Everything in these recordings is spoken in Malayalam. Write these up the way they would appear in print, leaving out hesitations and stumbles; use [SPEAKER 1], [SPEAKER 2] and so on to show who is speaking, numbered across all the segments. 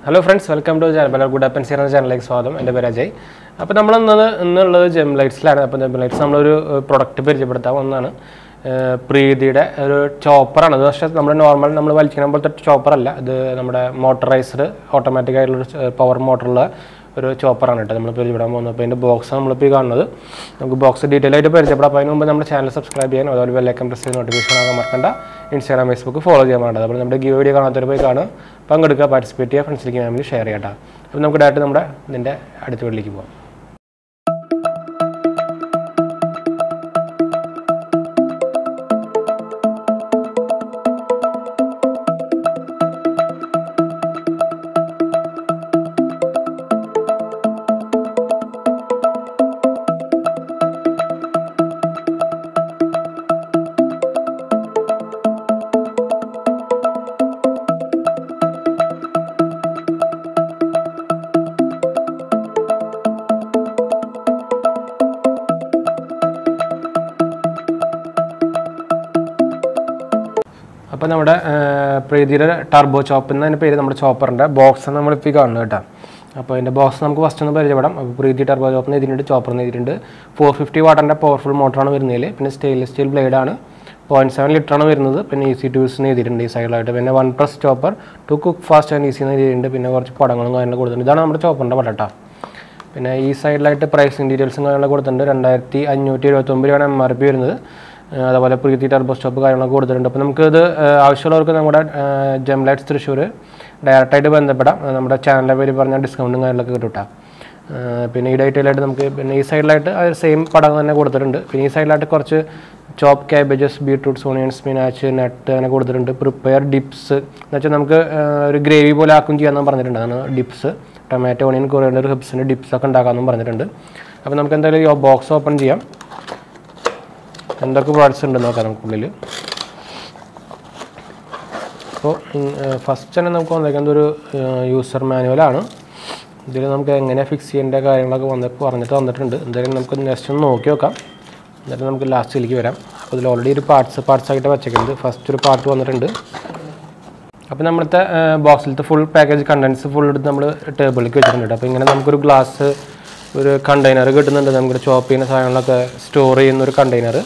[SPEAKER 1] Hello friends, welcome to the goodhappenshereajay channel. I am 𝙑𝙑𝙑𝙗𝙗. Now we gem lights. Gem lights are product. Preethi chopper. Normal chopper. Motorized automatic power motor. Chopper on it. Box box detail channel subscribe like notification Instagram Facebook follow give video participate friends family share അപ്പോൾ നമ്മുടെ പ്രീതിയുടെ ടർബോ ചോപ്പ് എന്നതിന്റെ പേര് നമ്മുടെ ചോപ്പറിന്റെ ബോക്സ് നമ്മൾ ഇപ്പോൾ കാണുന്നു കേട്ടോ. അപ്പോൾ ഇതിന്റെ ബോക്സ് നമുക്ക് ഫസ്റ്റ് ഒന്ന് പരിചയപ്പെടാം. അപ്പോൾ പ്രീതി ടർബോ ചോപ്പ് എഴുതിയിട്ടുണ്ട്, ചോപ്പർ എഴുതിയിട്ടുണ്ട്. 450 വാട്ടിന്റെ പവർഫുൾ മോട്ടറാണ് വരുന്നതിൽ. പിന്നെ സ്റ്റെയിൻലെസ് സ്റ്റീൽ ബ്ലേഡ് ആണ്. 0.7 ലിറ്റർ ആണ് വരുന്നത്. പിന്നെ ഈസി ടു യൂസ് എഴുതിയിട്ടുണ്ട് ഈ സൈഡിലായിട്ട്. പിന്നെ 1 press chopper to cook fast and easy എഴുതിയിട്ടുണ്ട്. പിന്നെ കുറച്ച് പടങ്ങളും കാര്യങ്ങളും കൊടുത്തിട്ടുണ്ട്. ഇതാണ് നമ്മുടെ ചോപ്പറിന്റെ പടട്ടാ. പിന്നെ ഈ സൈഡിലായിട്ട് പ്രൈസിംഗ് ഡീറ്റെയിൽസും കാര്യങ്ങളൊക്കെ കൊടുത്തിട്ടുണ്ട്. 2579 MRP വരുന്നത്. അതുപോലെ പ്രീതി ടർബോ സ്റ്റോപ്പ് കാര്യങ്ങളൊക്കെ കൊടുത്തിട്ടുണ്ട്. അപ്പോൾ നമുക്കിത് ആവശ്യമുള്ളവർക്ക് നമ്മുടെ ജെം ലൈറ്റ്സ് തൃശ്ശൂർ ഡയറക്റ്റായിട്ട് ബന്ധപ്പെടാം. നമ്മുടെ ചാനലിലെ പേര് പറഞ്ഞാൽ ഡിസ്കൗണ്ടും കാര്യങ്ങളൊക്കെ കിട്ടും. പിന്നെ ഈ ഡീറ്റെയിലായിട്ട് നമുക്ക് പിന്നെ ഈ സൈഡിലായിട്ട് സെയിം പടം തന്നെ കൊടുത്തിട്ടുണ്ട്. പിന്നെ ഈ സൈഡിലായിട്ട് കുറച്ച് ചോപ്പ് ക്യാബേജസ്, ബീട്രൂട്ട്സ്, ഓണിയൻസ്, സ്പിനാച്ച്, നട്ട് അങ്ങനെ കൊടുത്തിട്ടുണ്ട്. പ്രിപ്പയർ ഡിപ്സ് എന്ന് വെച്ചാൽ നമുക്ക് ഒരു ഗ്രേവി പോലെ ആക്കും ചെയ്യാമെന്ന് പറഞ്ഞിട്ടുണ്ട്. അതാണ് ഡിപ്സ്. ടൊമാറ്റോ, ഓണിയൻ, കൊറിയൻഡർ, ഹെർബ്സിൻ്റെ ഡിപ്സൊക്കെ ഉണ്ടാക്കാമെന്നും പറഞ്ഞിട്ടുണ്ട്. അപ്പോൾ നമുക്ക് എന്തായാലും ഈ ബോക്സ് ഓപ്പൺ ചെയ്യാം. എന്തൊക്കെ പ്രോഡക്ട്സ് ഉണ്ടെന്ന് നോക്കാം നമുക്കുള്ളിൽ. അപ്പോൾ ഫസ്റ്റ് തന്നെ നമുക്ക് വന്നേക്കുന്നത് ഒരു യൂസർ മാനുവലാണ്. ഇതിൽ നമുക്ക് എങ്ങനെ ഫിക്സ് ചെയ്യേണ്ട കാര്യങ്ങളൊക്കെ പറഞ്ഞിട്ട് വന്നിട്ടുണ്ട്. എന്തായാലും നമുക്ക് നെക്സ്റ്റ് ഒന്ന് നോക്കി നോക്കാം. എന്നിട്ട് നമുക്ക് ലാസ്റ്റിലേക്ക് വരാം. അപ്പോൾ ഇതിൽ ഓൾറെഡി ഒരു പാർട്സ് ആയിട്ട് വെച്ചേക്കുന്നത്. ഫസ്റ്റ് ഒരു പാർട്ട് വന്നിട്ടുണ്ട്. അപ്പോൾ നമ്മളത്തെ ബോക്സിലത്തെ ഫുൾ പാക്കേജ് കണ്ടൻസ് ഫുൾ എടുത്ത് നമ്മൾ ടേബിളിലേക്ക് വെച്ചിട്ടുണ്ട്. അപ്പോൾ ഇങ്ങനെ നമുക്കൊരു ഗ്ലാസ് ഒരു കണ്ടെയ്നർ കിട്ടുന്നുണ്ട്. നമുക്ക് ചോപ്പ് ചെയ്യുന്ന സാധനങ്ങളൊക്കെ സ്റ്റോർ ചെയ്യുന്ന ഒരു കണ്ടെയ്നർ.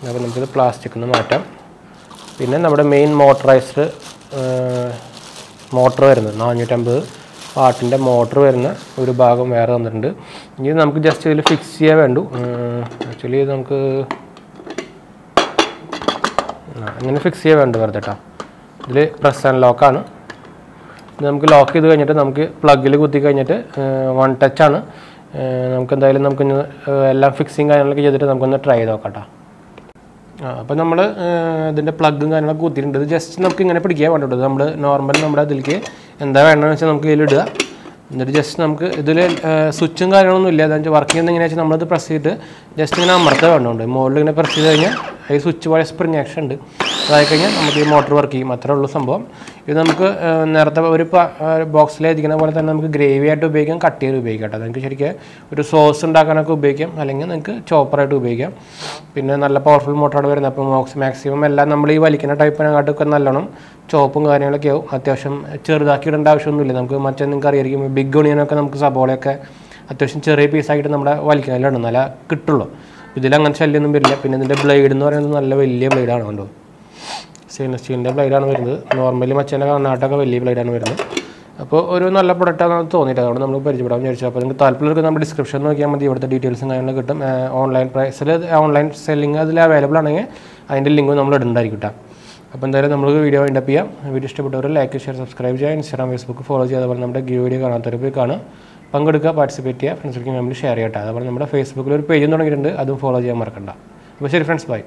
[SPEAKER 1] അപ്പോൾ നമുക്കിത് പ്ലാസ്റ്റിക്കിൽ നിന്ന് മാറ്റാം. പിന്നെ നമ്മുടെ മെയിൻ മോട്ടറൈസ്ഡ് മോട്ടർ വരുന്നത് 450 വാട്ടിൻ്റെ മോട്ടർ വരുന്ന ഒരു ഭാഗം വേറെ തന്നിട്ടുണ്ട്. ഇനി നമുക്ക് ജസ്റ്റ് ഇതിൽ ഫിക്സ് ചെയ്യാൻ വേണ്ടു. ആക്ച്വലി നമുക്ക് അങ്ങനെ ഫിക്സ് ചെയ്യാൻ വേണ്ട വെറുതെ കേട്ടോ. ഇതിൽ പ്രസ് ആൻഡ് ലോക്കാണ്. ഇത് നമുക്ക് ലോക്ക് ചെയ്ത് കഴിഞ്ഞിട്ട് നമുക്ക് പ്ലഗിൽ കുത്തി കഴിഞ്ഞിട്ട് 1 ടച്ചാണ്. നമുക്ക് എന്തായാലും നമുക്കൊന്ന് എല്ലാം ഫിക്സിങ് കാര്യങ്ങളൊക്കെ ചെയ്തിട്ട് നമുക്കൊന്ന് ട്രൈ ചെയ്ത് നോക്കാം കേട്ടോ. അപ്പോൾ നമ്മൾ ഇതിൻ്റെ പ്ലഗും കാര്യങ്ങളൊക്കെ കുത്തിയിട്ടുണ്ട്. ഇത് ജസ്റ്റ് നമുക്ക് ഇങ്ങനെ പിടിക്കാൻ വേണ്ടിയിട്ട് നമ്മൾ നോർമൽ നമ്മുടെ അതിലേക്ക് എന്താ വേണ്ടതെന്ന് വെച്ചാൽ നമുക്ക് ഇതിലിടുക. എന്നിട്ട് ജസ്റ്റ് നമുക്ക് ഇതിൽ സ്വിച്ചും കാര്യങ്ങളൊന്നും ഇല്ല. അതെന്ന് വെച്ചാൽ വർക്ക് ചെയ്യുന്നത് എങ്ങനെയാണെന്ന് വെച്ചാൽ നമ്മളിത് പ്രസ് ചെയ്തിട്ട് ജസ്റ്റ് ഇങ്ങനെ അമർത്ത വേണ്ടതുണ്ട്. മുകളിൽ ഇങ്ങനെ പ്രസ് ചെയ്ത് കഴിഞ്ഞാൽ ഈ സ്വിച്ച് പോലെ സ്പ്രിങ് ആക്ഷൻ ഉണ്ട്. അതായി കഴിഞ്ഞാൽ നമുക്ക് ഈ മോട്ടർ വർക്ക് ചെയ്യും. അത്രേ ഉള്ളൂ സംഭവം. ഇത് നമുക്ക് നേരത്തെ ഒരു ബോക്സിലിരിക്കുന്ന പോലെ തന്നെ നമുക്ക് ഗ്രേവി ആയിട്ട് ഉപയോഗിക്കാം, കട്ട് ചെയ്ത് ഉപയോഗിക്കാം കേട്ടോ. നിങ്ങൾക്ക് ശരിക്കും ഒരു സോസ് ഉണ്ടാക്കാനൊക്കെ ഉപയോഗിക്കാം, അല്ലെങ്കിൽ നിങ്ങൾക്ക് ചോപ്പറായിട്ട് ഉപയോഗിക്കാം. പിന്നെ നല്ല പവർഫുൾ മോട്ടറാണ് വരുന്നത്. അപ്പോൾ മാക്സിമം എല്ലാം നമ്മൾ ഈ വലിക്കുന്ന ടൈപ്പിനെക്കാട്ടൊക്കെ നല്ലോണം ചോപ്പും കാര്യങ്ങളൊക്കെ ആവും. അത്യാവശ്യം ചെറുതാക്കി ഇടേണ്ട ആവശ്യമൊന്നുമില്ല. നമുക്ക് മറ്റേ നിങ്ങൾക്ക് അറിയായിരിക്കും ബിഗ് ഓണിയനൊക്കെ നമുക്ക് സബോളയൊക്കെ അത്യാവശ്യം ചെറിയ പീസായിട്ട് നമ്മുടെ വലിക്കാനിലാണ് നല്ല കിട്ടുള്ളൂ. ഇതിലങ്ങനെ ശല്യമൊന്നും വരില്ല. പിന്നെ ഇതിൻ്റെ ബ്ലേഡ് എന്ന് പറയുന്നത് നല്ല വലിയ ബ്ലേഡാണ്. കണ്ടോ, സ്റ്റെയിൻലെസ് സ്റ്റീലിൻ്റെ ബ്ലേഡാണ് വരുന്നത്. നോർമലി മച്ചേൻ്റെ കർണാട്ടൊക്കെ വലിയ ബ്ലേഡാണ് വരുന്നത്. അപ്പോൾ ഒരു നല്ല പ്രൊഡക്റ്റാണെന്ന് തോന്നിയിട്ട് അതുകൊണ്ട് നമ്മൾ പരിചയപ്പെടാൻ വിചാരിച്ചു. അപ്പോൾ നിങ്ങൾക്ക് താല്പര്യമുള്ളവർക്ക് നമ്മുടെ ഡിസ്ക്രിപ്ഷൻ നോക്കിയാൽ മതി. ഇവിടുത്തെ ഡീറ്റെയിൽസും കാര്യങ്ങളും കിട്ടും. ഓൺലൈൻ പ്രൈസിൽ ഓൺലൈൻ സെല്ലിങ് അതിൽ അവൈലബിൾ ആണെങ്കിൽ അതിൻ്റെ ലിങ്ക് നമ്മൾ ഇടുന്നതായിരിക്കും കേട്ടോ. അപ്പോൾ എന്തായാലും നമുക്ക് വീഡിയോ വൈൻഡപ്പ് ചെയ്യാം. വീഡിയോ ഇഷ്ടപ്പെട്ടവർ ലൈക്ക്, ഷെയർ, സബ്സ്ക്രൈബ് ചെയ്യുക. ഇൻസ്റ്റാഗ്രാം, ഫേസ്ബുക്ക് ഫോളോ ചെയ്യുക. അതുപോലെ നമ്മുടെ വീഡിയോ കാണാത്തവർ പോയി കാണുക, പങ്കെടുക്കുക, പാർട്ടിസിപ്പേറ്റ് ചെയ്യുക, ഫ്രണ്ട്സിലേക്ക് ഫാമിലി ഷെയർ ചെയ്യട്ടെ. അതുപോലെ നമ്മുടെ ഫേസ്ബുക്കിൽ ഒരു പേജും തുടങ്ങിയിട്ടുണ്ട്, അതും ഫോളോ ചെയ്യാൻ മറക്കണ്ട. അപ്പോൾ ശരി ഫ്രണ്ട്സ്, ബൈ.